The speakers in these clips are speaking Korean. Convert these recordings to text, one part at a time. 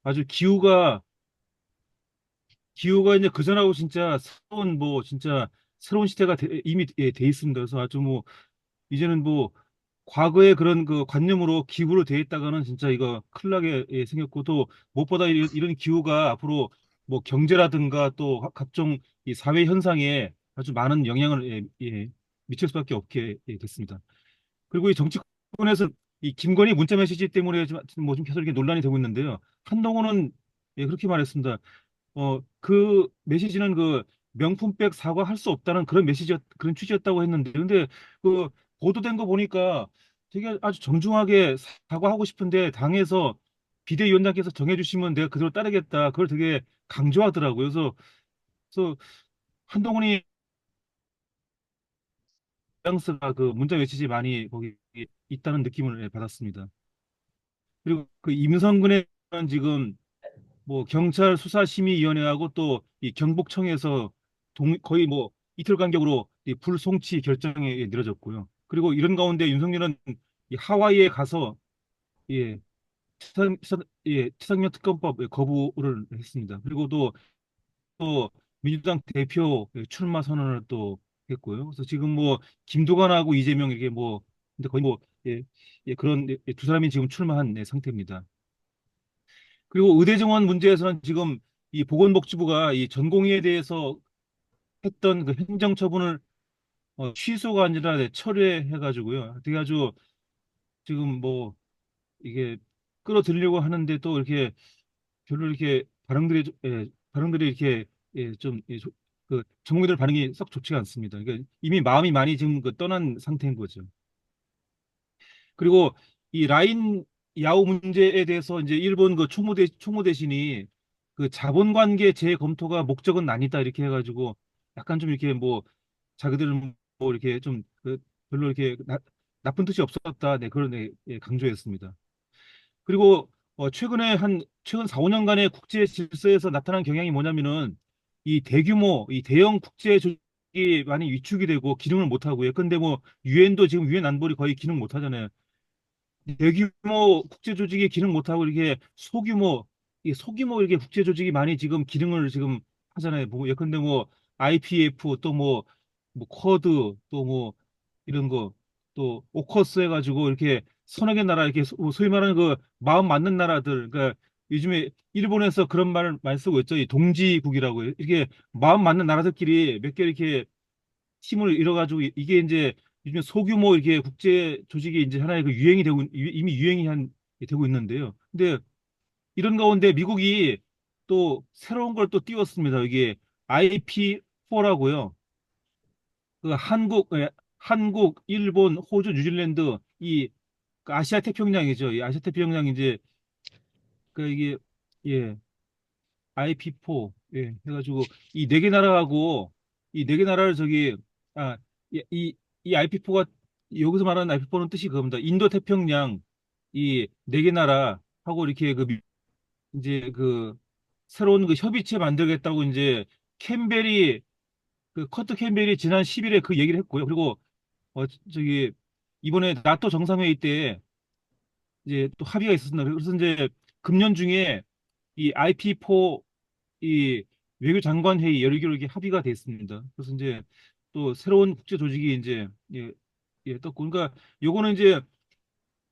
아주 기후가 이제 그전하고 진짜 새로운 뭐 진짜 새로운 시대가 이미 돼 있습니다. 그래서 아주 뭐 이제는 뭐 과거의 그런 그 관념으로 기후로 돼 있다가는 진짜 이거 큰일 나게 생겼고 또 무엇보다 이런 기후가 앞으로 뭐 경제라든가 또 각종 이 사회 현상에 아주 많은 영향을 미칠 수밖에 없게 됐습니다. 그리고 이 정치권에서 이 김건희 문자 메시지 때문에 뭐좀 계속 이렇게 논란이 되고 있는데요. 한동훈은 그렇게 말했습니다. 그 메시지는 그 명품백 사과할 수 없다는 그런 그런 취지였다고 했는데, 근데 그 보도된 거 보니까 되게 아주 정중하게 사과하고 싶은데 당에서 비대위원장께서 정해주시면 내가 그대로 따르겠다. 그걸 되게 강조하더라고요. 그래서 한동훈이 뉘앙스가 그 문자 메시지 많이 거기 있다는 느낌을 받았습니다. 그리고 그 임성근의 지금 뭐 경찰 수사심의위원회하고 또 이 경북청에서 거의 뭐 이틀 간격으로 이 불송치 결정에 내려졌고요. 그리고 이런 가운데 윤석열은 이 하와이에 가서 예, 최상면 특검법 거부를 했습니다. 그리고 또 민주당 대표 출마 선언을 또 했고요. 그래서 지금 뭐 김두관하고 이재명 이게 뭐 근데 거의 뭐 그런 두 사람이 지금 출마한 상태입니다. 그리고 의대 정원 문제에서는 지금 이 보건복지부가 이 전공의에 대해서 했던 그 행정처분을 취소가 아니라 철회해가지고요. 되게 아주 지금 뭐 이게 끌어들이려고 하는데 또 이렇게 별로 이렇게 반응들이 이렇게 좀 그 전공의들 반응이 썩 좋지가 않습니다. 그러니까 이미 마음이 많이 지금 그 떠난 상태인 거죠. 그리고 이 라인 야후 문제에 대해서 이제 일본 그 총무 대신이 그 자본관계 재검토가 목적은 아니다 이렇게 해가지고 약간 좀 이렇게 뭐 자기들은 뭐 이렇게 좀그 별로 이렇게 나쁜 뜻이 없었다 네 그런 강조했습니다. 그리고 최근 4, 5년간의 국제 질서에서 나타난 경향이 뭐냐면은 이 대형 국제 조직이 많이 위축이 되고 기능을 못 하고요. 근데 뭐 유엔도 지금 유엔 안보리 거의 기능 못 하잖아요. 대규모 국제 조직이 기능 못하고 이렇게 소규모 이렇게 국제 조직이 많이 지금 기능을 지금 하잖아요. 뭐 예컨대 뭐 IPF 또 뭐 쿼드 또 뭐 이런 거 또 오커스 해가지고 이렇게 서너 개 나라 이렇게 소위 말하는 그 마음 맞는 나라들 그러니까 요즘에 일본에서 그런 말을 많이 쓰고 있죠. 이 동지국이라고 이렇게 마음 맞는 나라들끼리 몇 개 이렇게 힘을 잃어가지고 이게 이제 요즘 소규모 이렇게 국제 조직이 이제 하나의 그 유행이 되고 이미 유행이 되고 있는데요. 근데 이런 가운데 미국이 또 새로운 걸 또 띄웠습니다. 이게 IP4라고요. 그 한국, 일본, 호주, 뉴질랜드 그 아시아 태평양이죠. 이 아시아 태평양 이제 그 이게 예 IP4 해가지고 이 네 개 나라하고 이 네 개 나라를 아, 이, 이, 이 IP4가 여기서 말하는 IP4는 뜻이 그겁니다. 인도 태평양 이 네 개 나라하고 이렇게 이제 그 새로운 그 협의체 만들겠다고 이제 캠벨이 커트 캠벨이 지난 10일에 그 얘기를 했고요. 그리고 저기 이번에 나토 정상회의 때 이제 또 합의가 있었습니다. 그래서 이제 금년 중에 이 IP4 이 외교장관 회의 열기로 이게 합의가 됐습니다. 그래서 이제 또 새로운 국제 조직이 이제 떴고 그러니까 요거는 이제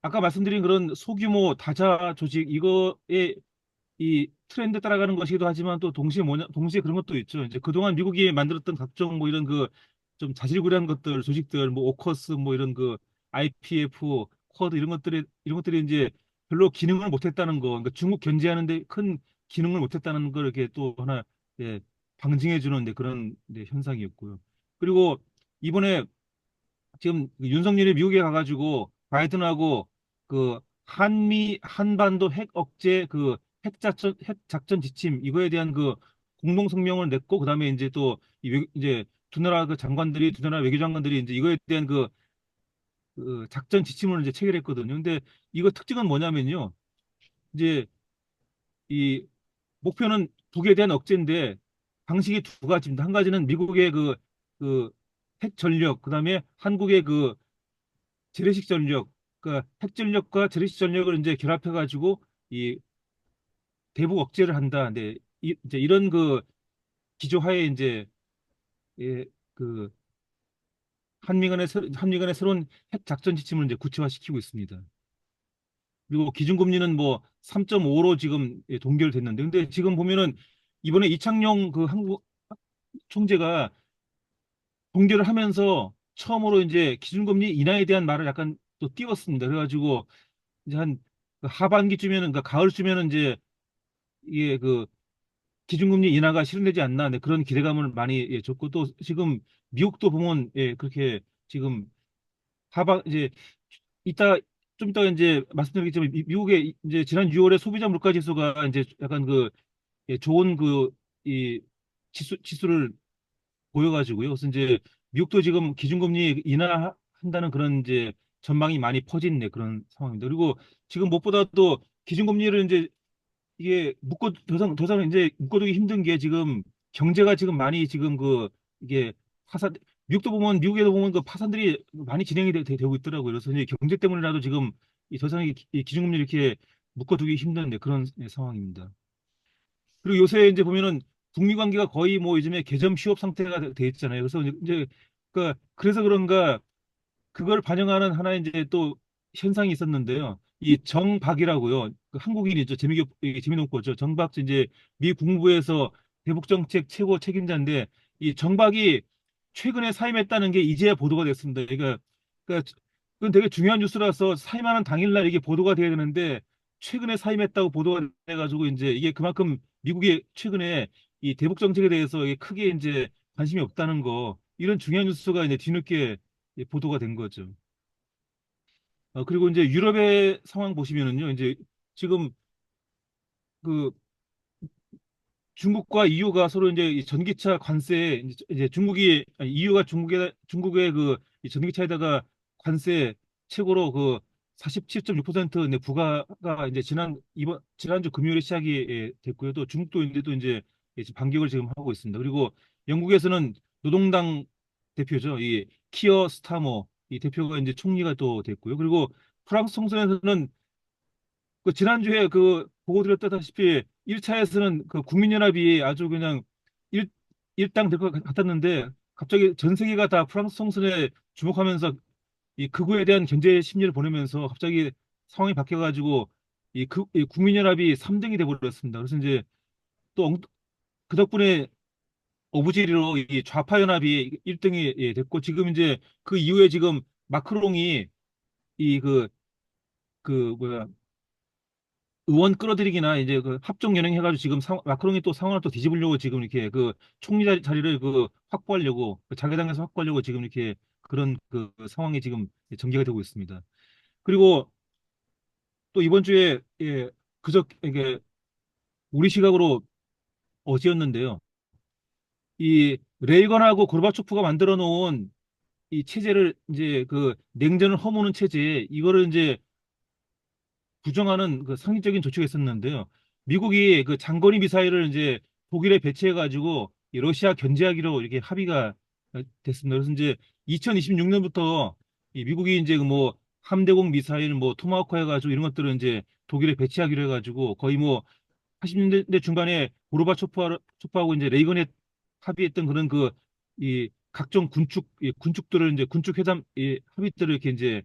아까 말씀드린 그런 소규모 다자 조직 이거에 이 트렌드 따라가는 것이기도 하지만 또 동시에 그런 것도 있죠. 이제 그동안 미국이 만들었던 각종 뭐 이런 그 좀 자질구레한 것들 조직들 뭐 오커스 뭐 이런 그 IPF 쿼드 이런 것들이 이제 별로 기능을 못했다는 거. 그러니까 중국 견제하는데 큰 기능을 못했다는 걸 이렇게 또 하나 방증해 주는 그런 현상이었고요. 그리고 이번에 지금 그 윤석열이 미국에 가가지고 바이든하고 그 한반도 핵 억제 핵 작전 지침 이거에 대한 그 공동 성명을 냈고 그다음에 이제 또 이제 두 나라 외교장관들이 이제 이거에 대한 그 작전 지침을 이제 체결했거든요. 근데 이거 특징은 뭐냐면요. 이제 이 목표는 북에 대한 억제인데 방식이 두 가지입니다. 한 가지는 미국의 그 핵 전력, 그다음에 한국의 그 재래식 전력, 그러니까 핵 전력과 재래식 전력을 이제 결합해 가지고 이 대북 억제를 한다. 근데 이제 이런 그 기조하에 이제 예, 그 한미 간의 새로운 핵 작전 지침을 이제 구체화시키고 있습니다. 그리고 기준금리는 뭐 3.5로 지금 동결됐는데, 근데 지금 보면은 이번에 이창용 그 한국 총재가 동결을 하면서 처음으로 이제 기준금리 인하에 대한 말을 약간 또 띄웠습니다. 그래가지고 이제 한 하반기쯤에는, 그러니까 가을쯤에는 이제 이게 그 기준금리 인하가 실현되지 않나, 네, 그런 기대감을 많이 줬고, 또 지금 미국도 보면 그렇게 지금 이제 이따 좀 이따 이제 말씀드리겠지만 미국의 이제 지난 6월에 소비자 물가 지수가 이제 약간 그 좋은 그 이 지수를 보여가지고요. 그래서 이제 미국도 지금 기준금리 인하한다는 그런 이제 전망이 많이 퍼진 그런 상황입니다. 그리고 지금 무엇보다도 기준금리를 이제 이게 더 이상 이제 묶어두기 힘든 게 지금 경제가 지금 많이 지금 그 이게 파산, 미국에도 보면 그 파산들이 많이 진행이 고 있더라고요. 그래서 이제 경제 때문이라도 지금 더 이상 이 기준금리 이렇게 묶어두기 힘든 그런 상황입니다. 그리고 요새 이제 보면은 북미 관계가 거의 뭐 요즘에 개점 휴업 상태가 돼 있잖아요. 그래서 이제 그래서 그런가 그걸 반영하는 하나의 이제 또 현상이 있었는데요. 이 정박이라고요. 그 한국인이죠. 재미놓고죠. 정박 이제 미 국무부에서 대북 정책 최고 책임자인데, 이 정박이 최근에 사임했다는 게 이제야 보도가 됐습니다. 그러니까 그건 되게 중요한 뉴스라서 사임하는 당일날 이게 보도가 돼야 되는데, 최근에 사임했다고 보도가 돼가지고 이제 이게 그만큼 미국이 최근에 이 대북 정책에 대해서 이게 크게 이제 관심이 없다는 거, 이런 중요한 뉴스가 이제 뒤늦게 보도가 된 거죠. 그리고 이제 유럽의 상황 보시면은요, 이제 지금 그 중국과 EU가 서로 이제 이 전기차 관세, 이제 EU가 중국의 그 이 전기차에다가 관세 최고로 그 47.6% 부과가 이제 지난주 금요일에 시작이 됐고요. 또 중국도 이제 반격을 지금 하고 있습니다. 그리고 영국에서는 노동당 대표죠. 이 키어 스타머 이 대표가 이제 총리가 또 됐고요. 그리고 프랑스 총선에서는 그 지난주에 그 보고 드렸다시피 1차에서는 그 국민연합이 아주 그냥 일, 일당 될 것 같았는데, 갑자기 전 세계가 다 프랑스 총선에 주목하면서 이 극우에 대한 견제 심리를 보내면서 갑자기 상황이 바뀌어가지고 이 국민연합이 3등이 돼버렸습니다. 그래서 이제 또 그 덕분에 어부지리로 이 좌파 연합이 1등이 됐고, 지금 이제 그 이후에 지금 마크롱이 이 뭐야 의원 끌어들이기나 이제 그 합종 연행 해가지고 지금 마크롱이 또 상황을 또 뒤집으려고 지금 이렇게 그 총리 자리를 그 확보하려고, 그 자기당에서 확보하려고 지금 이렇게 그런 그 상황이 지금 전개가 되고 있습니다. 그리고 또 이번 주에 이게 우리 시각으로 어제였는데요. 이 레이건하고 고르바초프가 만들어 놓은 이 체제를 이제 그 냉전을 허무는 체제, 이거를 이제 부정하는 그 상징적인 조치가 있었는데요. 미국이 그 장거리 미사일을 이제 독일에 배치해가지고 이 러시아 견제하기로 이렇게 합의가 됐습니다. 그래서 이제 2026년부터 이 미국이 이제 그뭐 함대공 미사일 뭐 토마호크 해가지고 이런 것들을 이제 독일에 배치하기로 해가지고 거의 뭐 80년대 중반에 고르바초프하고 이제 레이건에 합의했던 그런 그 이 각종 군축들을 이제 군축 회담 합의들을 이렇게 이제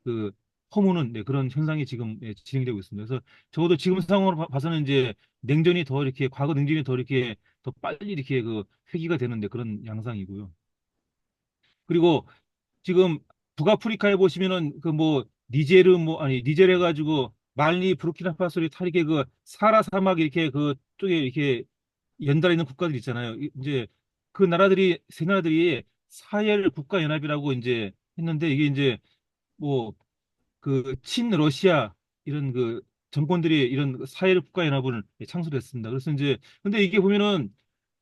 그 허무는 그런 현상이 지금 진행되고 있습니다. 그래서 적어도 지금 상황으로 봐서는 이제 냉전이 더 이렇게 과거 냉전이 더 이렇게 더 빨리 이렇게 그 회귀가 되는데 그런 양상이고요. 그리고 지금 북아프리카에 보시면은 그 뭐 니제르 뭐 아니 니제르 해가지고 말리 부르키나파소 타릭의 그 사하라 사막 이렇게 그 쪽에 이렇게 연달아 있는 국가들 있잖아요. 이제 그 나라들이 세 나라들이 사헬 국가연합이라고 이제 했는데, 이게 이제 뭐 그 친러시아 이런 그 정권들이 이런 사회를 국가연합을 창설했습니다. 그래서 이제 근데 이게 보면은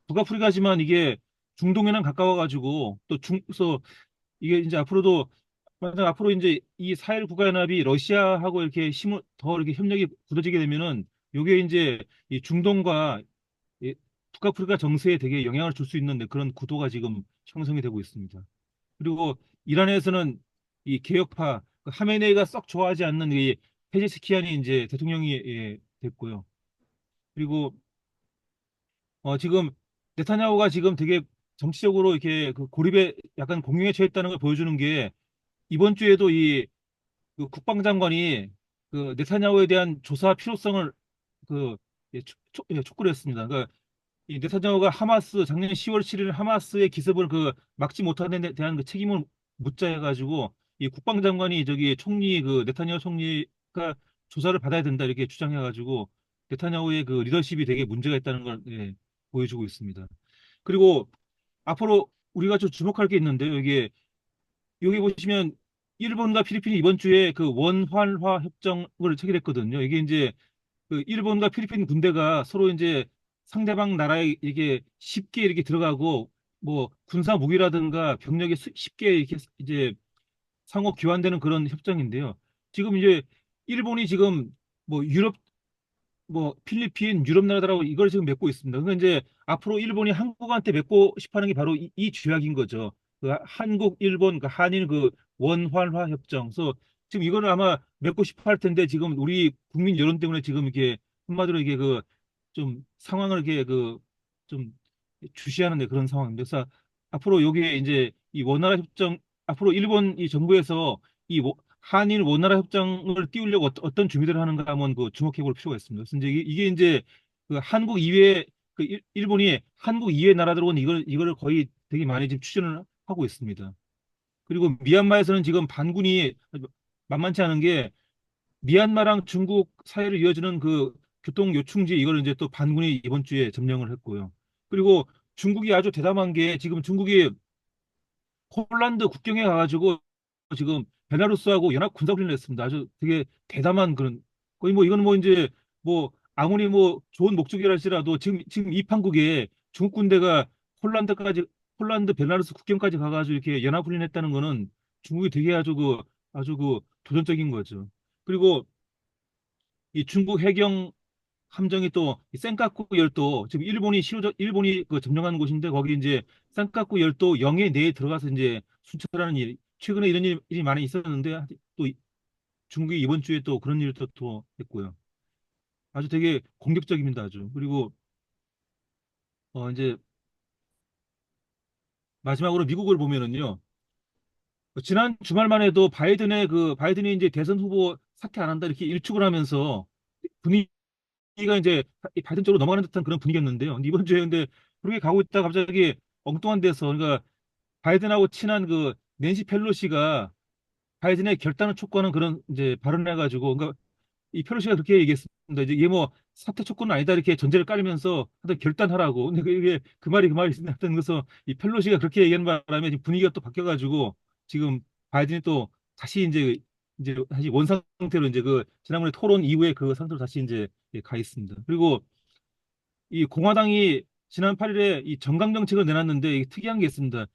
북아프리카지만 이게 중동에는 가까워가지고 그래서 이게 이제 앞으로도 만약 앞으로 이제 이 사회를 국가연합이 러시아하고 이렇게 힘을 더 이렇게 협력이 굳어지게 되면은 요게 이제 이 중동과 이 북아프리카 정세에 되게 영향을 줄 수 있는 그런 구도가 지금 형성이 되고 있습니다. 그리고 이란에서는 이 개혁파 그 하메네이가 썩 좋아하지 않는 이 페제시키안이 이제 대통령이 됐고요. 그리고 지금 네타냐후가 지금 되게 정치적으로 이렇게 그 고립에 약간 공경에 처했다는 걸 보여주는 게 이번 주에도 그 국방장관이 그 네타냐후에 대한 조사 필요성을 그 촉구를 했습니다. 그러니까 이 네타냐후가 하마스 작년 10월 7일 하마스의 기습을 그 막지 못하는 데 대한 그 책임을 묻자 해가지고 이 국방장관이 저기 총리 그 네타냐후 총리가 조사를 받아야 된다 이렇게 주장해가지고 네타냐후의 그 리더십이 되게 문제가 있다는 걸 보여주고 있습니다. 그리고 앞으로 우리가 좀 주목할 게 있는데요. 이게 여기 보시면 일본과 필리핀이 이번 주에 그 원활화 협정을 체결했거든요. 이게 이제 그 일본과 필리핀 군대가 서로 이제 상대방 나라에 이게 쉽게 이렇게 들어가고 뭐 군사 무기라든가 병력이 쉽게 이렇게 이제 상호 교환되는 그런 협정인데요. 지금 이제 일본이 지금 뭐 유럽 뭐 필리핀 유럽 나라들하고 이걸 지금 맺고 있습니다. 그러니까 이제 앞으로 일본이 한국한테 맺고 싶어하는 게 바로 이 조약인 거죠. 그 한국 일본 그 한일 그 원활화 협정. 그래서 지금 이거를 아마 맺고 싶어 할 텐데 지금 우리 국민 여론 때문에 지금 이게 한마디로 이게 그 좀 상황을 이렇게 그 좀 주시하는 그런 상황입니다. 그래서 앞으로 여기에 이제 이 원활화 협정 앞으로 일본 이 정부에서 이 한일 원나라 협정을 띄우려고 어떤 준비들을 하는가 한번 그 주목해 볼 필요가 있습니다. 그래서 이제 이게 이제 그 한국 이외 그 일본이 한국 이외 나라들은 이걸 거의 되게 많이 지금 추진을 하고 있습니다. 그리고 미얀마에서는 지금 반군이 만만치 않은 게 미얀마랑 중국 사이를 이어주는 그 교통 요충지 이걸 이제 또 반군이 이번 주에 점령을 했고요. 그리고 중국이 아주 대담한 게 지금 중국이 폴란드 국경에 가가지고 지금 벨라루스하고 연합 군사훈련을 했습니다. 아주 되게 대담한 그런 거의 뭐 이거는 뭐 이제 뭐 아무리 뭐 좋은 목적이라 할지라도 지금 이 판국에 중국 군대가 폴란드까지 폴란드 벨라루스 국경까지 가가지고 이렇게 연합훈련했다는 거는 중국이 되게 아주 그 도전적인 거죠. 그리고 이 중국 해경 함정이 또이 센카쿠 열도 지금 일본이 그 점령하는 곳인데 거기 이제 센카쿠 열도 영해 내에 들어가서 이제 순찰하는 일 최근에 이런 일이 많이 있었는데 또 중국이 이번 주에 또 그런 일을 또 했고요. 아주 되게 공격적입니다 아주. 그리고 이제 마지막으로 미국을 보면은요. 지난 주말만 해도 바이든이 이제 대선 후보 사퇴 안 한다 이렇게 일축을 하면서 분위기가 이제 바이든 쪽으로 넘어가는 듯한 그런 분위기였는데요. 근데 이번 주에 근데 그렇게 가고 있다가 갑자기 엉뚱한 데서 그러니까 바이든하고 친한 그 낸시 펠로시가 바이든의 결단을 촉구하는 그런 이제 발언을 해가지고 그러니까 이 펠로시가 그렇게 얘기했습니다. 이제 이게 뭐 사퇴 촉구는 아니다 이렇게 전제를 깔면서 하여튼 결단하라고. 근데 이게 그 말이 하여튼 그래서 이 펠로시가 그렇게 얘기하는 바람에 지금 분위기가 또 바뀌어가지고 지금 바이든이 또 다시 이제 다시 원 상태로 이제 그 지난번에 토론 이후에 그 상태로 다시 이제 가 있습니다. 그리고 이 공화당이 지난 8일에 이 정강 정책을 내놨는데 이게 특이한 게 있습니다.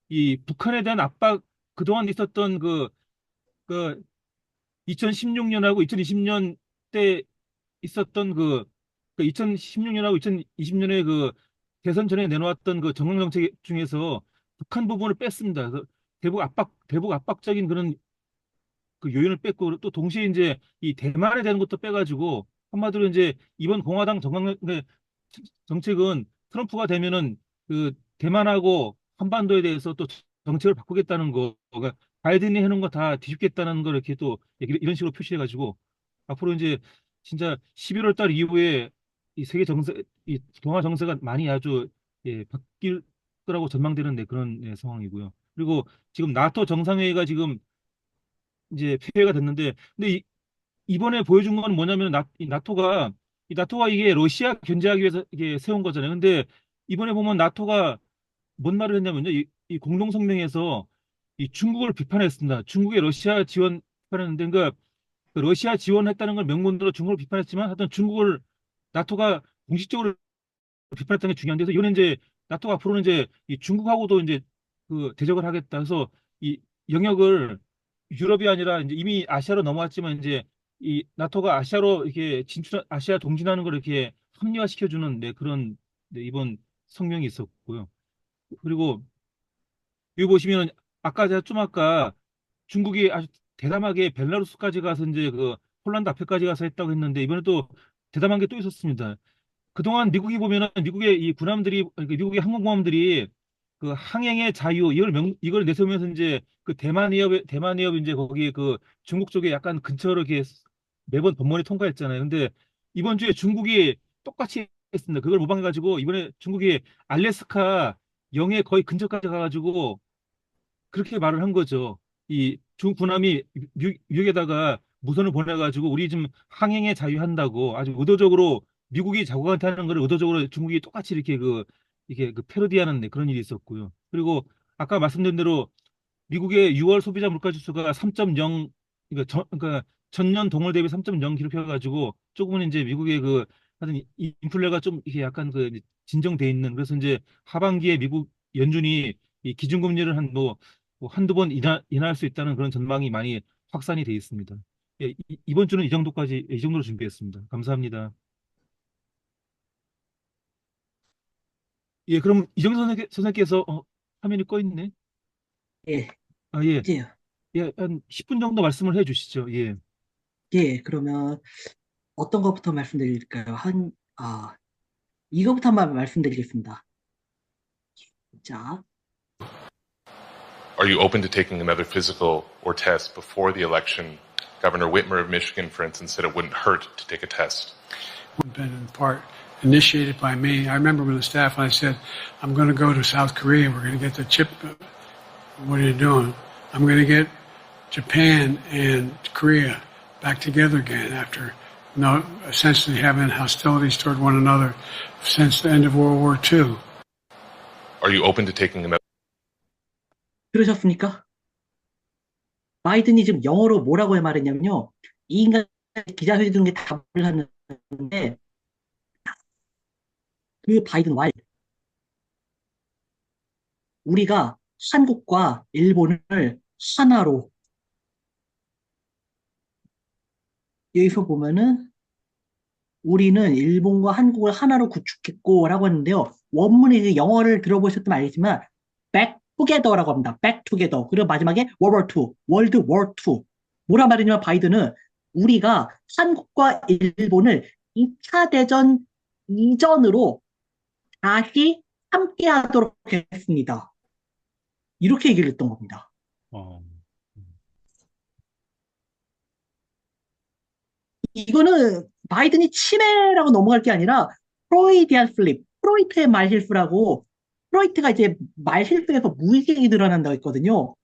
이 북한에 대한 압박 그동안 있었던 그 2016년하고 2020년 때 있었던 그 2016년하고 2020년에 그 대선 전에 내놓았던 그 정강 정책 중에서 북한 부분을 뺐습니다. 그래서 대북 압박적인 그런 그 요인을 뺐고 또 동시에 이제 이 대만에 대한 것도 빼가지고 한마디로 이제 이번 공화당 정강 정책은 트럼프가 되면은 그 대만하고 한반도에 대해서 또 정책을 바꾸겠다는 거, 그러니까 바이든이 해놓은 거 다 뒤집겠다는 걸 이렇게 또 이런 식으로 표시해가지고 앞으로 이제 진짜 11월 달 이후에 이 세계 정세, 이 동아 정세가 많이 아주 바뀔 거라고 전망되는 그런 상황이고요. 그리고 지금 나토 정상회의가 지금 이제 폐회가 됐는데, 근데 이번에 보여준 건 뭐냐면 이 나토가 이게 러시아 견제하기 위해서 이게 세운 거잖아요. 근데 이번에 보면 나토가 뭔 말을 했냐면요. 이 공동성명에서 이 중국을 비판했습니다. 중국의 러시아 지원 비판했는데, 그러니까 그 러시아 지원했다는 걸 명분으로 중국을 비판했지만, 하여튼 중국을 나토가 공식적으로 비판했다는 게 중요한데, 그래서 이거는 이제 나토가 앞으로는 이제 이 중국하고도 이제 그 대적을 하겠다. 그래서 이 영역을 유럽이 아니라 이제 이미 아시아로 넘어왔지만 이제 이 나토가 아시아로 이렇게 아시아 동진하는 걸 이렇게 합리화시켜주는 그런 이번 성명이 있었고요. 그리고 여기 보시면 아까 중국이 아주 대담하게 벨라루스까지 가서 이제 그 폴란드 앞에까지 가서 했다고 했는데 이번에 또 대담한 게 또 있었습니다. 그동안 미국이 보면은 미국의 이 군함들이 미국의 항공모함들이 그 항행의 자유 이걸 내세우면서 이제 그 대만 해협 이제 거기 그 중국 쪽에 약간 근처로 이렇게 매번 번번이 통과했잖아요. 근데 이번 주에 중국이 똑같이 했습니다. 그걸 모방해가지고 이번에 중국이 알래스카 영해 거의 근처까지 가가지고 그렇게 말을 한 거죠. 이 중국 군함이 미국에다가 무선을 보내가지고 우리 지금 항행에 자유한다고 아주 의도적으로 미국이 자국한테 하는 걸 의도적으로 중국이 똑같이 이게 그 패러디하는 그런 일이 있었고요. 그리고 아까 말씀드린 대로 미국의 6월 소비자 물가 지수가 3.0 그러니까 전년 동월 대비 3.0 기록해가지고 조금은 이제 미국의 그 하여튼 이 인플레가 좀 이게 약간 그 진정돼 있는 그래서 이제 하반기에 미국 연준이 이 기준금리를 뭐 한두 번 인하할 수 있다는 그런 전망이 많이 확산이 돼 있습니다. 예, 이번 주는 이 정도로 준비했습니다. 감사합니다. 예, 그럼 이정선 선생님께서 화면이 꺼 있네. 예, 아, 예. 이제요. 예, 한 10분 정도 말씀을 해 주시죠. 예. 예, 그러면 어떤 것부터 말씀드릴까요? 이거부터 한번 말씀드리겠습니다. 자, Are you open to taking another physical or test before the election? Governor Whitmer of Michigan, for instance, said it wouldn't hurt to take a test. Been in part initiated by me. I remember when the staff and I said, I'm going to go to South Korea. We're going to get the chip. What are you doing? I'm going to get Japan and Korea back together again after essentially having hostilities toward one another since the end of World War II. Are you open to taking another? 들으셨습니까? 바이든이 지금 영어로 뭐라고 말했냐면요. 이 인간 기자회견에 답을 하는데, 그 바이든 말, 우리가 한국과 일본을 하나로, 여기서 보면은, 우리는 일본과 한국을 하나로 구축했고, 라고 하는데요. 원문의 이제 영어를 들어보셨다면 알겠지만, back together라고 합니다. back together. 그리고 마지막에 World War II, World War II. 뭐라 말이냐면 바이든은 우리가 한국과 일본을 2차 대전 이전으로 다시 함께 하도록 했습니다. 이렇게 얘기를 했던 겁니다. 어, 이거는 바이든이 치매라고 넘어갈 게 아니라 프로이디안 슬립, 프로이트의 말실수라고 프로이트가 이제 말실수에서 무의식이 드러난다고 했거든요.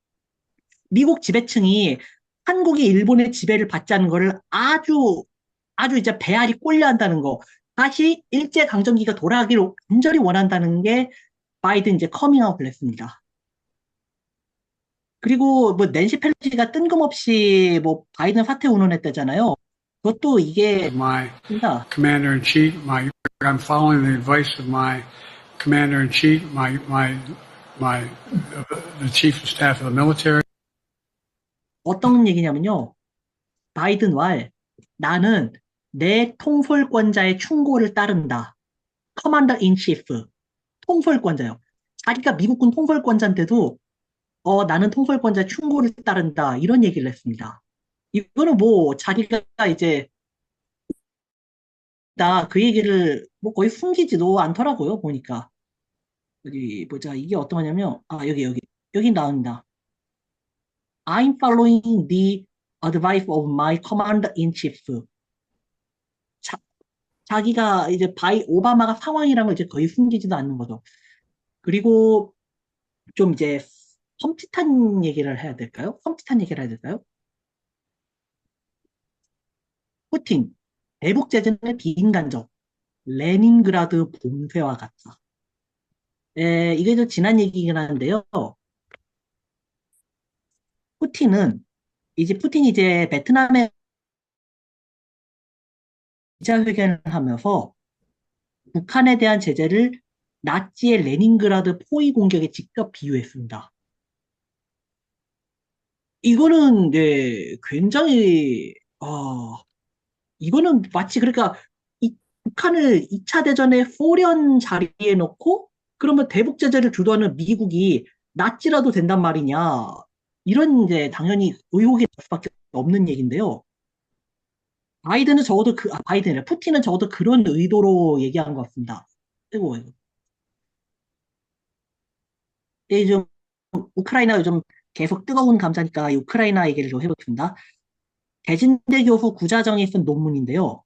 미국 지배층이 한국이 일본의 지배를 받지 않는 거를 아주 이제 배알이 꼴려 한다는 거. 다시 일제강점기가 돌아가기를 간절히 원한다는 게 바이든 이제 커밍아웃을 했습니다. 그리고 뭐 낸시 펠로시가 뜬금없이 뭐 바이든 사퇴 운운했다잖아요. 그것도 이게 My 진짜 commander in chief, I'm following the advice of my commander in chief, the chief of staff of the military. 어떤 얘기냐면요. 바이든 말 나는 내 통솔권자의 충고를 따른다. 커만더 인 치프. 통솔권자요. 자기가 미국군 통솔권자인데도 나는 통솔권자의 충고를 따른다. 이런 얘기를 했습니다. 이거는 뭐 자기가 이제 나 그 얘기를 뭐 거의 숨기지도 않더라고요. 보니까. 여기 보자. 이게 어떤 거냐면 여기 나옵니다. I'm following the advice of my commander-in-chief. 자, 자기가 이제 오바마가 상황이란 걸 이제 거의 숨기지도 않는 거죠. 그리고 좀 이제 험짓한 얘기를 해야 될까요? 험짓한 얘기를 해야 될까요? 푸틴, 대북 제재는 비인간적, 레닌그라드 봉쇄와 같다. 이게 좀 지난 얘기긴 한데요. 푸틴이 이제 베트남에 기자회견을 하면서 북한에 대한 제재를 나치의 레닌그라드 포위 공격에 직접 비유했습니다. 이거는 네, 굉장히 이거는 마치 그러니까 북한을 2차 대전의 소련 자리에 놓고 그러면 대북 제재를 주도하는 미국이 나치라도 된단 말이냐 이런 이제 당연히 의혹이 날 수밖에 없는 얘기인데요. 바이든이래. 푸틴은 적어도 그런 의도로 얘기한 것 같습니다. 그리고, 좀, 우크라이나 요즘 계속 뜨거운 감자니까 이 우크라이나 얘기를 좀 해보겠습니다. 대진대 교수 구자정이 쓴 논문인데요.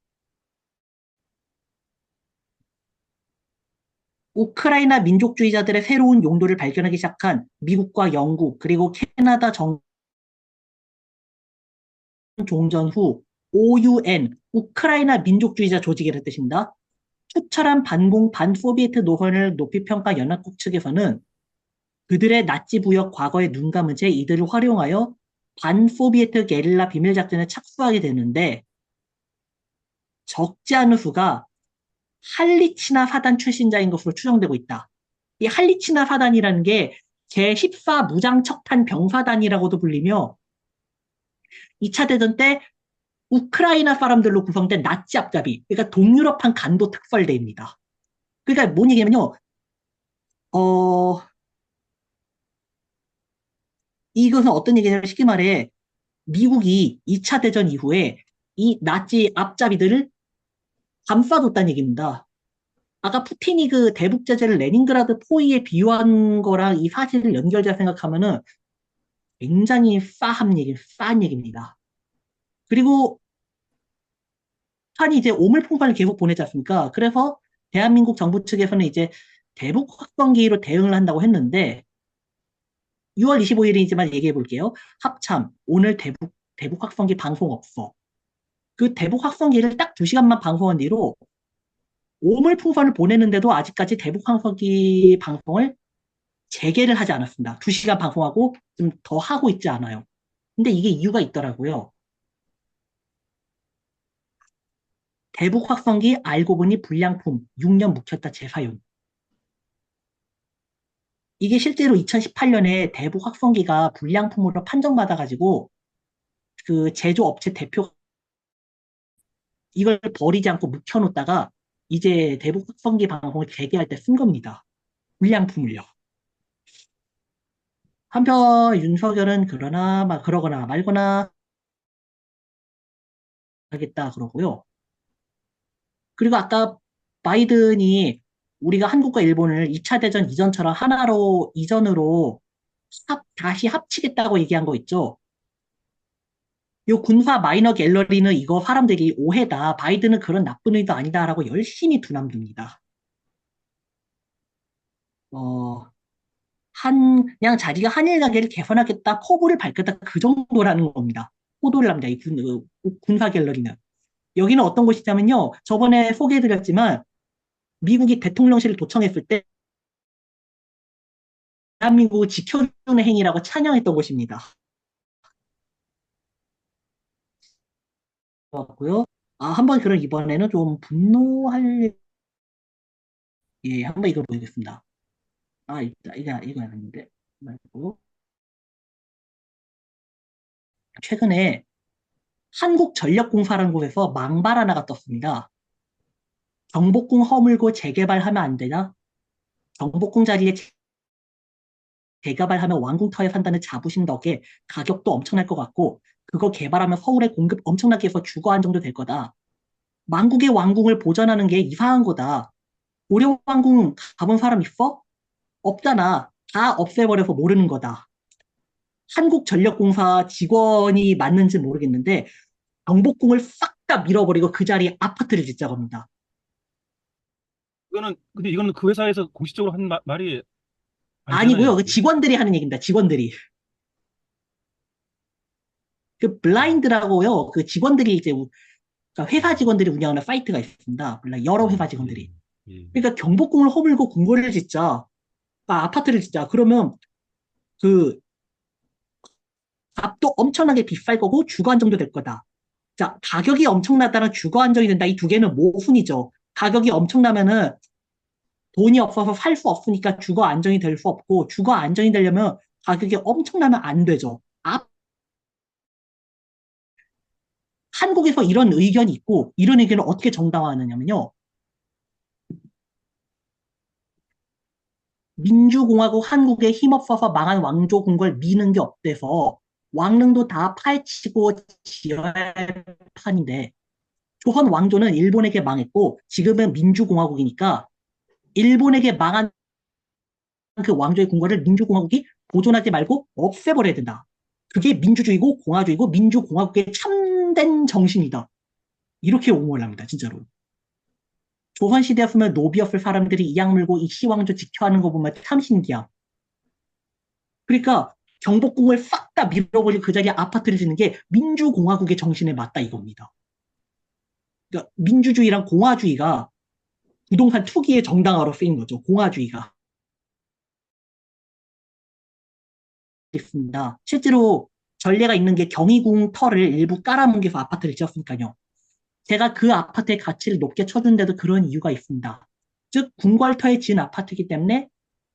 우크라이나 민족주의자들의 새로운 용도를 발견하기 시작한 미국과 영국, 그리고 캐나다 종전 후 OUN, 우크라이나 민족주의자 조직이라는 뜻입니다. 투철한 반공 반소비에트 노선을 높이 평가 연합국 측에서는 그들의 나치 부역 과거에 눈 감은 채 이들을 활용하여 반소비에트 게릴라 비밀 작전에 착수하게 되는데 적지 않은 수가 할리치나 사단 출신자인 것으로 추정되고 있다. 이 할리치나 사단이라는 게 제14 무장척탄 병사단이라고도 불리며 2차 대전 때 우크라이나 사람들로 구성된 나치 앞잡이, 그러니까 동유럽판 간도 특설대입니다. 그러니까 뭔 얘기냐면요, 어, 이것은 어떤 얘기냐면 쉽게 말해 미국이 2차 대전 이후에 이 나치 앞잡이들을 감싸줬다는 얘기입니다. 아까 푸틴이 그 대북 제재를 레닌그라드 포위에 비유한 거랑 이 사실을 연결해서 생각하면은 굉장히 싸한 얘기입니다. 그리고 북한이 이제 오물풍판을 계속 보내지 않습니까? 그래서 대한민국 정부 측에서는 이제 대북 확성기로 대응을 한다고 했는데 6월 25일이지만 얘기해 볼게요. 합참 오늘 대북 확성기 방송 없어. 그 대북 확성기를 딱 2시간만 방송한 뒤로 오물풍선을 보내는데도 아직까지 대북 확성기 방송을 재개를 하지 않았습니다. 2시간 방송하고 좀 더 하고 있지 않아요. 근데 이게 이유가 있더라고요. 대북 확성기 알고 보니 불량품 6년 묵혔다 재사용. 이게 실제로 2018년에 대북 확성기가 불량품으로 판정받아가지고 그 제조업체 대표 이걸 버리지 않고 묵혀놓다가 이제 대북 확성기 방송을 재개할 때 쓴 겁니다. 불량품을요. 한편 윤석열은 그러거나 말거나 하겠다 그러고요. 그리고 아까 바이든이 우리가 한국과 일본을 2차 대전 이전처럼 이전으로 다시 합치겠다고 얘기한 거 있죠. 요 군사 마이너 갤러리는 이거 사람들이 오해다. 바이든은 그런 나쁜 의도 아니다라고 열심히 두남듭니다. 어, 그냥 자기가 한일 관계를 개선하겠다, 포부를 밝혔다, 그 정도라는 겁니다. 호도를 합니다. 이 군사 갤러리는. 여기는 어떤 곳이냐면요. 저번에 소개해드렸지만, 미국이 대통령실을 도청했을 때, 대한민국을 지켜주는 행위라고 찬양했던 곳입니다. 고요. 한번 그럼 이번에는 좀 예, 한번 이거 보겠습니다. 이거 아닌데. 말고. 최근에 한국전력공사라는 곳에서 망발 하나가 떴습니다. 경복궁 허물고 재개발하면 안 되냐? 경복궁 자리에 재개발하면 왕궁터에 산다는 자부심 덕에 가격도 엄청날 것 같고 그거 개발하면 서울에 공급 엄청나게 해서 주거 안정도 될 거다. 만국의 왕궁을 보전하는 게 이상한 거다. 고려왕궁 가본 사람 있어? 없잖아. 다 없애버려서 모르는 거다. 한국전력공사 직원이 맞는지 모르겠는데 경복궁을 싹 다 밀어버리고 그 자리에 아파트를 짓자고 합니다. 근데 이거는 그 회사에서 공식적으로 한 말이 아니고요. 아니잖아요. 그 직원들이 하는 얘기입니다. 직원들이. 그 블라인드라고요. 그 직원들이 이제 그러니까 회사 직원들이 운영하는 사이트가 있습니다. 물론 여러 회사 직원들이. 예. 그러니까 경복궁을 허물고 궁궐을 짓자. 아파트를 짓자. 그러면 그 값도 엄청나게 비쌀 거고 주거 안정도 될 거다. 자, 가격이 엄청나다는 주거 안정이 된다. 이 두 개는 모순이죠. 가격이 엄청나면은 돈이 없어서 살 수 없으니까 주거 안정이 될 수 없고 주거 안정이 되려면 가격이 엄청나면 안 되죠. 한국에서 이런 의견이 있고 이런 의견을 어떻게 정당화하느냐면요. 민주공화국 한국에 힘없어서 망한 왕조군 걸 미는 게 없대서 왕릉도 다 파헤치고 지어야 할 판인데 조선 왕조는 일본에게 망했고 지금은 민주공화국이니까 일본에게 망한 그 왕조의 궁궐을 민주공화국이 보존하지 말고 없애버려야 된다. 그게 민주주의고 공화주의고 민주공화국의 참된 정신이다. 이렇게 옹호를 합니다. 진짜로. 조선시대였으면 노비였을 사람들이 이악 물고 이 시왕조 지켜하는 거 보면 참 신기함. 그러니까 경복궁을 싹 다 밀어버리고 그 자리에 아파트를 짓는 게 민주공화국의 정신에 맞다 이겁니다. 그러니까 민주주의랑 공화주의가 부동산 투기의 정당화로 쓰인 거죠. 공화주의가. 있습니다. 실제로 전례가 있는 게 경희궁 터를 일부 깔아뭉개서 아파트를 지었으니까요. 제가 그 아파트의 가치를 높게 쳐준 데도 그런 이유가 있습니다. 즉 궁궐터에 지은 아파트이기 때문에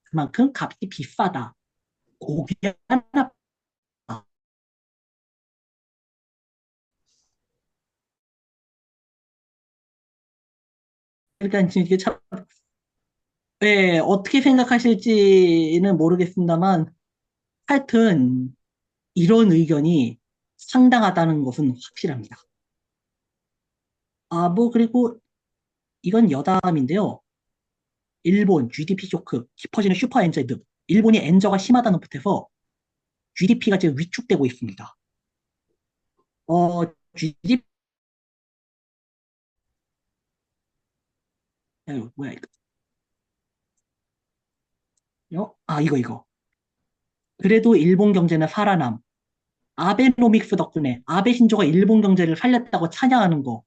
그만큼 값이 비싸다. 그게 하나. 그러니까 이게 참 네, 어떻게 생각하실지는 모르겠습니다만 하여튼 이런 의견이 상당하다는 것은 확실합니다. 뭐 그리고 이건 여담인데요. 일본 GDP 쇼크, 깊어지는 슈퍼 엔저드. 일본이 엔저가 심하다는 뜻에서 GDP가 지금 위축되고 있습니다. GDP, 뭐야, 이거? 이거. 그래도 일본 경제는 살아남. 아베노믹스 덕분에 아베 신조가 일본 경제를 살렸다고 찬양하는 거.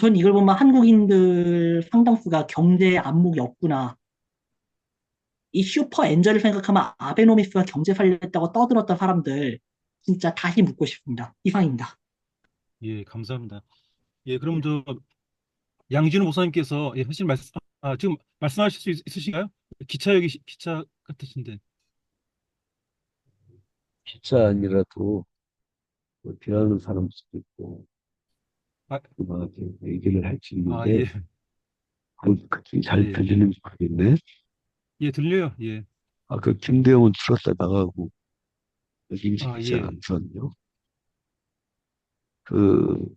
전 이걸 보면 한국인들 상당수가 경제에 안목이 없구나. 이 슈퍼 엔저를 생각하면 아베노믹스가 경제 살렸다고 떠들었던 사람들 진짜 다시 묻고 싶습니다. 이상입니다. 예, 감사합니다. 예, 그럼 저 양진우 목사님께서 예, 사실 지금 말씀하실 수 있으신가요? 기차 같으신데. 진짜 아니라도 뭐 대하는 사람도 있고 아, 그렇게 얘기를 할 수 있는데 예, 그게 잘 예, 들리는지 모르겠네. 예, 들려요. 예, 그 김대영은 들었다 나가고 임식 기자는 예, 안 들었네요. 그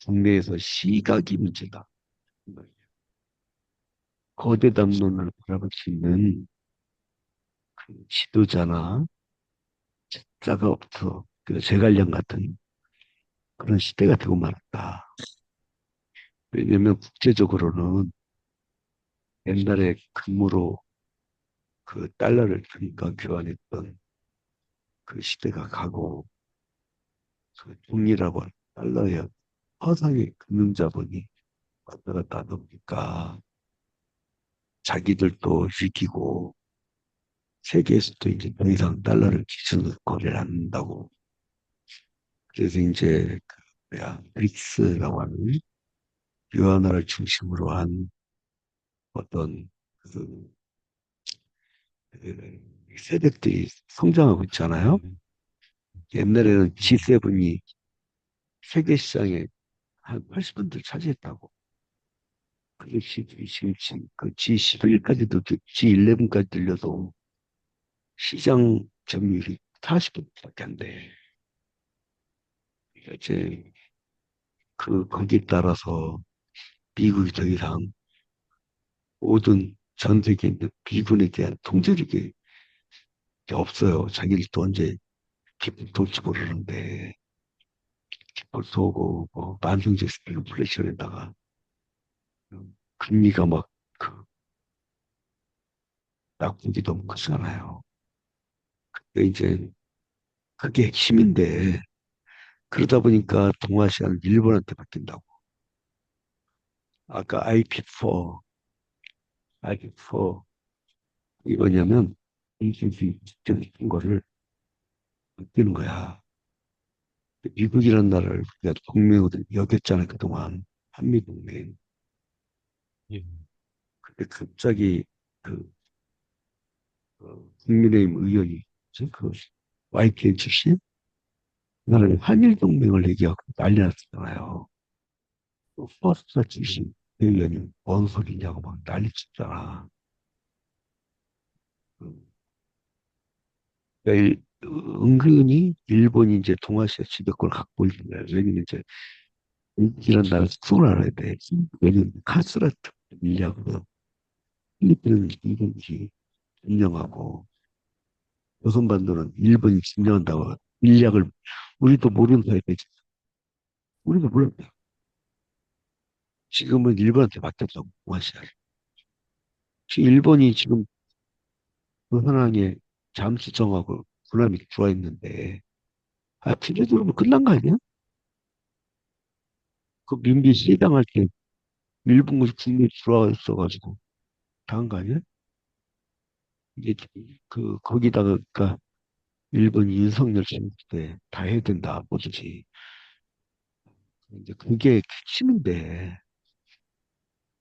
국내에서 시각이 문제다. 거대 담론을 바라볼 수 있는 그 지도자나 자가 없어. 그 제갈량 같은 그런 시대가 되고 말았다. 왜냐면 국제적으로는 옛날에 금으로 그 달러를 그러니까 교환했던 그 시대가 가고 그 동일하고 달러의 허상의 금융자본이 왔다 갔다 하다 보니까 자기들도 이기고 세계에서도 이제 더 이상 달러를 기준으로 거래를 안 한다고. 그래서 이제 그 브릭스라고 하는 유한화를 중심으로 한 어떤 그, 그 세력들이 성장하고 있잖아요. 예, 옛날에는 예, G7이 세계 시장의 한 80%를 차지했다고. 그게 지금 그 G11까지도 G11까지 들려도 시장 점유율이 40%밖에 안 돼. 그러니까 이제 거기에 따라서 미국이 더 이상 모든 전 세계에 있는 미군에 대한 통제력이 없어요. 자기들도 언제 기분 돌지 모르는데 벌써 오고 뭐 만성제 스태그플레이션에다가 금리가 막 그 낙폭이 너무 크잖아요. 근데 이제 그게 핵심인데 그러다 보니까 동아시아는 일본한테 바뀐다고. 아까 IP4 이게 뭐냐면 인신주의 직접적인 거를 느끼는 거야. 미국이라는 나라를 우리가 동맹으로 여겼잖아요, 그동안. 한미동맹. 예, 근데 갑자기 그, 국민의힘 의원이, 그, YTN 출신? 나라를 한일동맹을 얘기하고 난리 났잖아요. 또 버스사 출신 의원이 뭔 소리냐고 막 난리 쳤잖아. 그러니까 은근히 일본이 이제 동아시아 지배권을 갖고 있는 거예요. 왜냐면 이제 이런 나라 특성을 알아야 돼. 왜냐면 카스라트 밀리하고요. 필리핀은 일본이 점령하고 조선반도는 일본이 점령한다고 밀리학을 우리도 모르는 사이에 우리도 몰랐다. 지금은 일본한테 맡겼다고 아시아. 지금 일본이 지금 그 현황에 잠수정하고 군함이 들어와 있는데 진짜 들어오면 끝난 거 아니야? 그 민비 시해당할 때 일본군이 국내에 들어와 있어가지고 당한 거 아니야? 이게 거기다가 그러니까 일본 윤석열 정부 때 다 해야 된다 뭐든지 이제 그게 핵심인데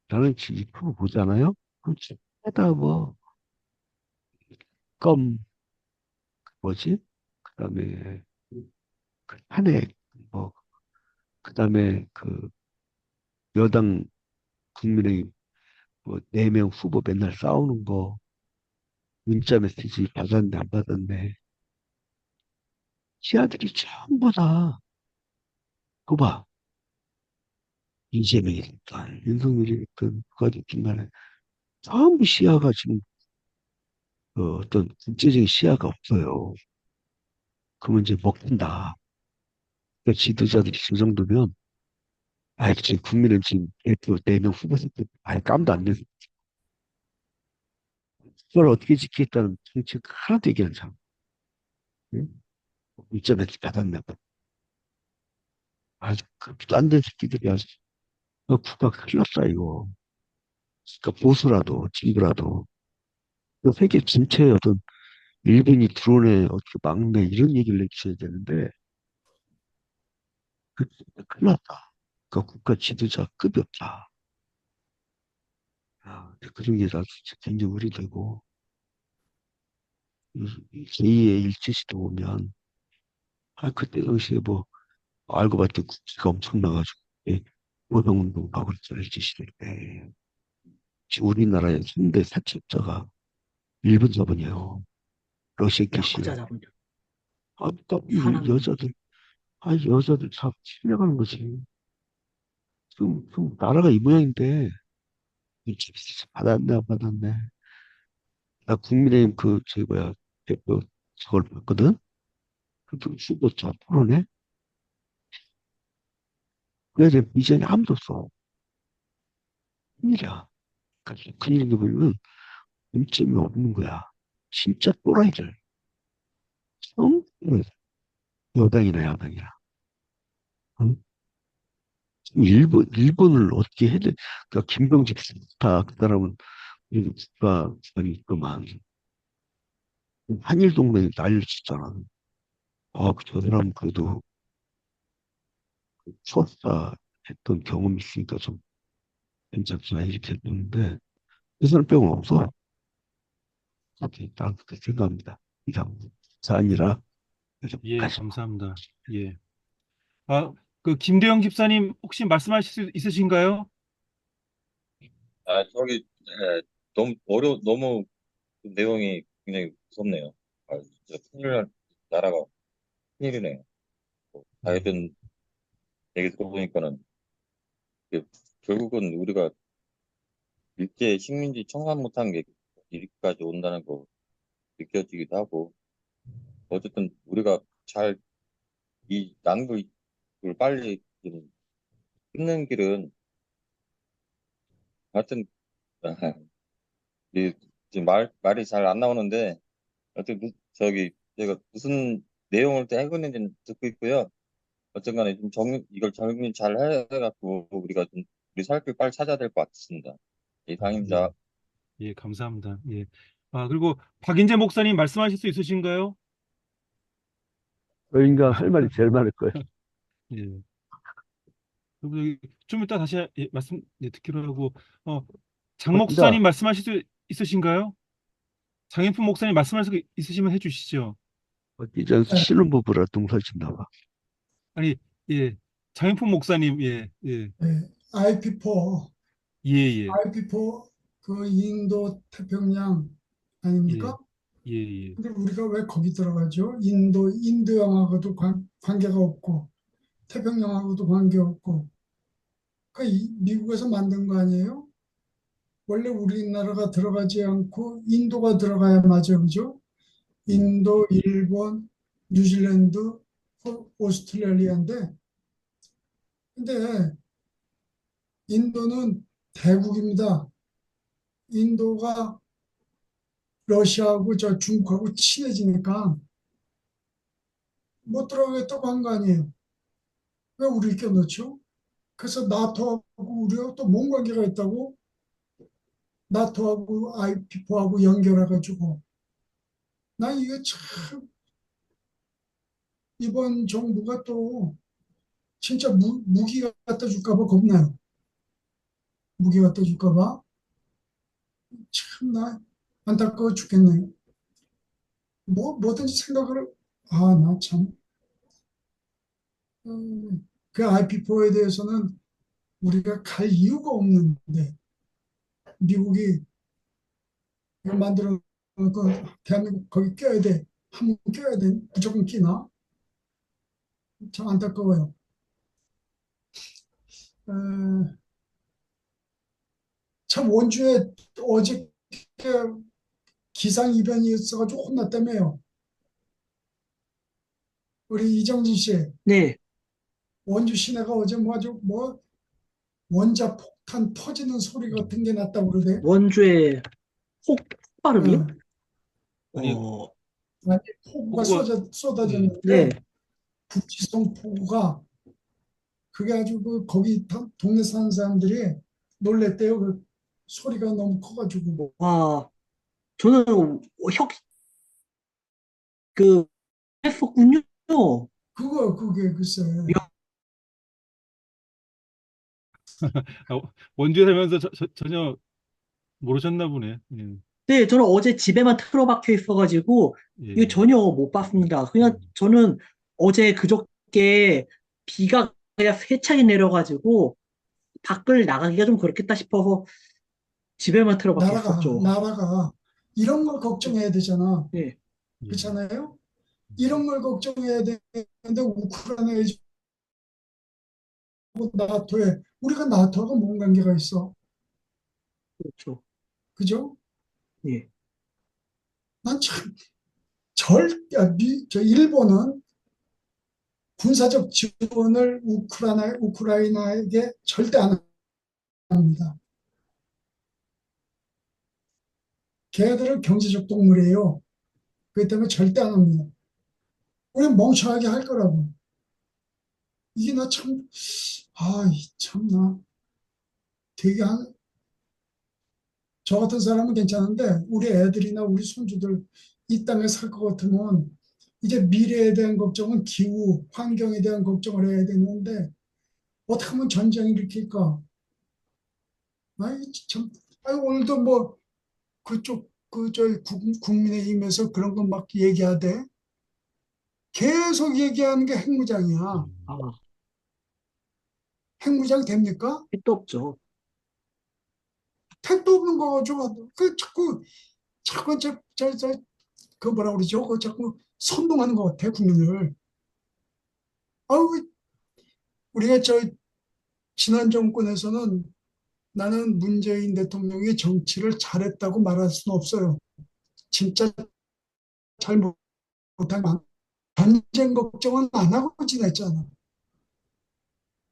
나는 지금 이 프로 보잖아요. 그렇지. 해다 뭐 껌 뭐지? 그다음에 그 탄핵 뭐 그다음에 그 여당 국민의 뭐 4명 후보 맨날 싸우는 거 문자 메시지 받았네 안 받았네 시아들이 전부 다 그거 봐 이재명이 됐든 윤석열이 됐든 누가 됐든 간에 전부 시야가 지금 어떤 국제적인 시야가 없어요. 그러면 이제 먹힌다. 그러니까 지도자들이 저 정도면 지금 국민은 지금 대표 4명 후보 선거 깜도 안 내서 그걸 어떻게 지키겠다는 정책 하나도 얘기하는 사람. 응? 문자 메시지 받았네. 아주 급도 안 된 새끼들이 아주 국가 큰일 났다 이거. 그러니까 보수라도 진보라도 그 세계 전체의 어떤 일본이 드론에 어떻게 막네 이런 얘기를 내주셔야 되는데 그 큰일 났다. 그 국가 지도자 급이 없다. 그런 게 아주 진짜 굉장히 우려되고 제2의 일제시대 보면 그때 당시에 뭐 알고 봤더니 국기가 엄청나가지고 노동운동하고 그랬잖아요 일제시대 때. 지금 우리나라의 3대 사채업자가 일본 자본이에요. 러시아 야쿠자 기시에. 자본들, 그러니까 이 산업인들. 여자들 다 실려가는 거지. 지금 나라가 이 모양인데 받았네 안 받았네. 나 국민의힘 저기 뭐야 대표 저걸 봤거든. 그래도 후보 저 토론해. 그래서 비전이 아무도 없어. 큰일이야. 큰일이 보면 점점이 없는 거야. 진짜 또라이들. 응? 여당이나 야당이나. 응? 일본을 어떻게 해야 돼? 그러니까 김병직 스타 그 사람은 우리 국가관이 있더만 한일 동맹이 난리쳤잖아. 저 사람 그래도 추웠다 했던 경험이 있으니까 좀 괜찮구나 이렇게 했는데 그 사람 빼고는 없어. 그렇게 딱 그렇게 생각합니다. 이상 자 아니라 예, 가지. 감사합니다. 예. 아, 그 김대영 집사님 혹시 말씀하실 수 있으신가요? 저기, 너무 너무 그 내용이 굉장히 무섭네요. 진짜 나라가 큰일이네요. 예. 하여튼, 얘기 들어보니까는, 이게 결국은 우리가 일제 식민지 청산 못한 게 여기까지 온다는 거 느껴지기도 하고, 어쨌든 우리가 잘 이 낭비를 빨리 좀 끊는 길은, 하여튼, 이, 지금 말이 잘 안 나오는데, 하여튼, 제가 무슨 내용을 또 하고 있는지는 듣고 있고요. 어쨌든 간에 좀 이걸 정리 잘 해갖고 우리가 좀 우리 살 길 빨리 찾아야 될 것 같습니다. 예, 이상입니다. 예, 감사합니다. 예. 그리고 박인재 목사님 말씀하실 수 있으신가요? 인가 할 말이 제일 많을 거예요. 예. 그리고 좀 이따 다시 말씀 듣기로 하고, 장 진짜 목사님 말씀하실 수 있으신가요? 장인품 목사님 말씀하실 수 있으시면 해주시죠. 이제 신혼부부라 동살 짓나 봐. 아니, 예. 장인품 목사님, 예, 예, 네, IP4, 예, 예, IP4 그 인도 태평양 예, 아닙니까? 예, 예. 근데 우리가 왜 거기 들어가죠? 인도양하고도 관계가 없고 태평양하고도 관계 없고 미국에서 만든 거 아니에요? 원래 우리나라가 들어가지 않고 인도가 들어가야 맞아, 그죠? 인도, 일본, 뉴질랜드, 오스트레일리아인데, 근데 인도는 대국입니다. 인도가 러시아하고 저 중국하고 친해지니까 못 들어가겠다고 한 거 아니에요. 왜 우리 껴넣죠? 그래서 나토하고 우리가 또 뭔 관계가 있다고? 나토하고 IP포하고 연결해가지고. 나 이게 참, 이번 정부가 또 진짜 무기 갖다 줄까 봐 겁나요. 무기 갖다 줄까 봐. 참, 나 안타까워 죽겠네요. 뭐든지 생각을, 나 참. 그 IP포에 대해서는 우리가 갈 이유가 없는데, 미국이 이거 만들어 놓고 대한민국 거기 껴야 돼. 한번 껴야 돼. 무조건 끼나? 참 안타까워요. 어, 참 원주에 어제 기상이변이 있어가지고 혼났다며요. 우리 이정진 씨, 네, 원주 시내가 어제 뭐 아주 뭐 원자 폭탄 터지는 소리 같은 게 났다고 그러대. 원주에 폭발음이요? 어, 아니, 어, 아니, 폭우가 폭우가, 네, 쏟아졌는데 북지성 폭우가 그게 아주 거기 동네 사는 사람들이 놀랬대요. 그 소리가 너무 커가지고. 와, 저는 혁, 그, 했었군요. 그게 글쎄. 아, 원주에 살면서 전혀 모르셨나 보네. 예. 네, 저는 어제 집에만 틀어박혀 있어가지고, 이거 예. 전혀 못 봤습니다. 그냥 음. 저는 어제 그저께 비가 그냥 세차게 내려가지고, 밖을 나가기가 좀 그렇겠다 싶어서 집에만 틀어박혀 있었죠. 나라가 이런 걸 걱정해야 되잖아. 네, 예. 그렇잖아요? 이런 걸 걱정해야 되는데 우크라이나에 나토에 우리가 나토하고 뭔 관계가 있어? 그렇죠. 그죠? 예, 난 참 저 일본은 군사적 지원을 우크라이나에게 절대 안 합니다. 걔들은 경제적 동물이에요. 그렇기 때문에 절대 안 합니다. 우리는 멍청하게 할 거라고. 이게 나 참, 참, 나 되게 저 같은 사람은 괜찮은데, 우리 애들이나 우리 손주들 이 땅에 살 것 같으면, 이제 미래에 대한 걱정은 기후, 환경에 대한 걱정을 해야 되는데, 어떻게 하면 전쟁을 일으킬까? 참, 오늘도 뭐, 저희 국민의힘에서 그런 거 막 얘기하대. 계속 얘기하는 게 핵무장이야. 아, 핵무장 됩니까? 택도 없죠. 택도 없는 거 가지고, 자꾸, 그 뭐라 그러죠? 그 자꾸 선동하는 것 같아, 국민을. 아우, 우리가 지난 정권에서는 나는 문재인 대통령이 정치를 잘했다고 말할 수는 없어요. 진짜 잘 못하면 전쟁 걱정은 안 하고 지냈잖아.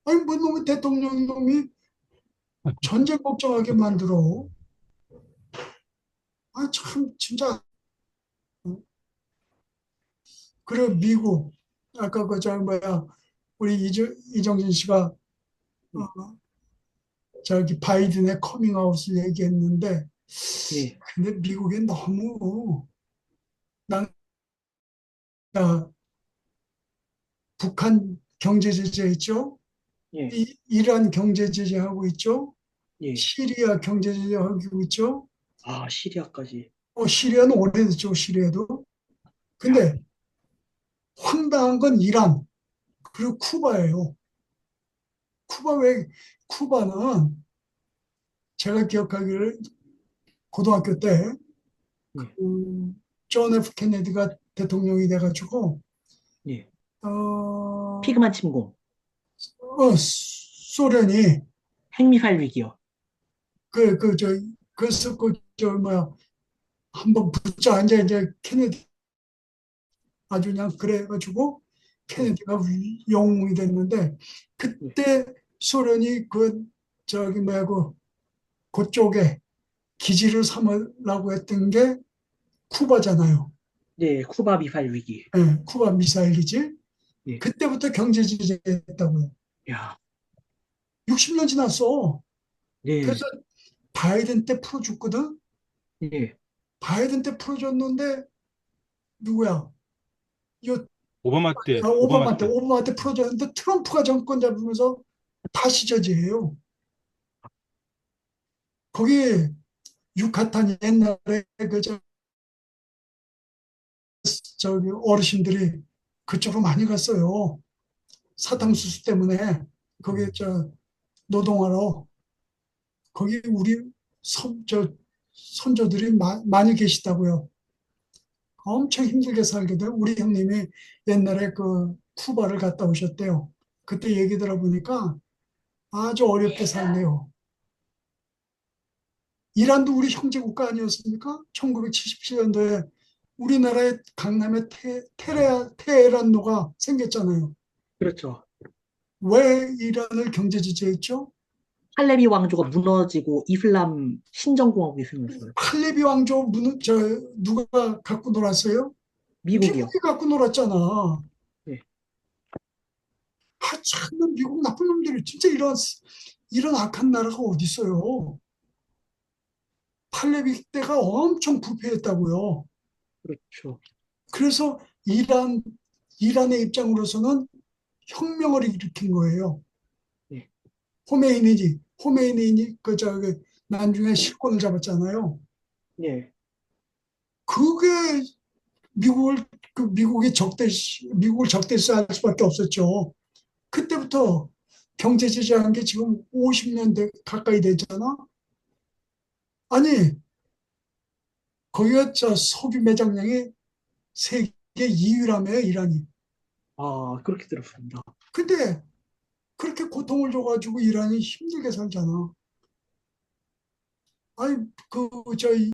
아니, 뭐 놈의 대통령 놈이 전쟁 걱정하게 만들어. 참, 진짜. 그래, 미국. 아까 우리 이정진 씨가 예, 어, 저기 바이든의 커밍아웃을 얘기했는데, 예, 근데 미국에 너무 난 아, 북한 경제 제재 있죠? 예, 이란 경제 제재하고 있죠? 예. 시리아 경제 제재하고 있죠? 아, 시리아까지. 시리아는 오래됐죠, 시리아도. 야, 근데 황당한 건 이란 그리고 쿠바예요. 쿠바 왜 쿠바는 제가 기억하기를 고등학교 때 예, 존 F 케네디가 대통령이 돼가지고 예. 어, 피그만 침공. 소련이 핵미사일 위기요. 그래서 한번 붙자 이제 케네디 아주 그냥 그래가지고 네, 케네디가 영웅이 됐는데 네, 그때 소련이 그쪽에 기지를 삼으려고 했던 게 쿠바잖아요. 네, 쿠바 미사일 위기. 예, 쿠바 미사일 기지. 네, 그때부터 경제 제재했다고요. 야, 60년 지났어. 네, 그래서 바이든 때 풀어줬거든. 네, 바이든 때 풀어줬는데 누구야? 요 오바마 때. 오바마 때 풀어줬는데 트럼프가 정권 잡으면서 다시 저지해요. 거기 유카탄 옛날에 저기 어르신들이 그쪽으로 많이 갔어요. 사탕수수 때문에 거기 노동하러 거기 우리 선조들이 많이 계시다고요. 엄청 힘들게 살게 돼. 우리 형님이 옛날에 그 쿠바를 갔다 오셨대요. 그때 얘기 들어보니까 아주 어렵게 살네요. 이란도 우리 형제국가 아니었습니까? 1977년도에 우리나라의 강남에 테헤란로가 생겼잖아요. 그렇죠. 왜 이란을 경제 지지했죠? 할레비 왕조가 무너지고 이슬람 신정공화국이 생겼어요. 할레비 왕조 누가 갖고 놀았어요? 미국이요. 미국이 갖고 놀았잖아. 네, 참, 미국 나쁜 놈들이 진짜 이런 악한 나라가 어디 있어요? 팔레비 때가 엄청 부패했다고요. 그렇죠. 그래서 이란의 입장으로서는 혁명을 일으킨 거예요. 네, 호메이니 나중에 실권을 잡았잖아요. 네, 그게 미국을 미국을 적대시할 수밖에 없었죠. 그때부터 경제 제재한 게 지금 50년 가까이 되잖아. 아니 거기가 소비 매장량이 세계 2위라며요, 이란이. 아, 그렇게 들었습니다. 근데 그렇게 고통을 줘가지고 이란이 힘들게 살잖아. 아니,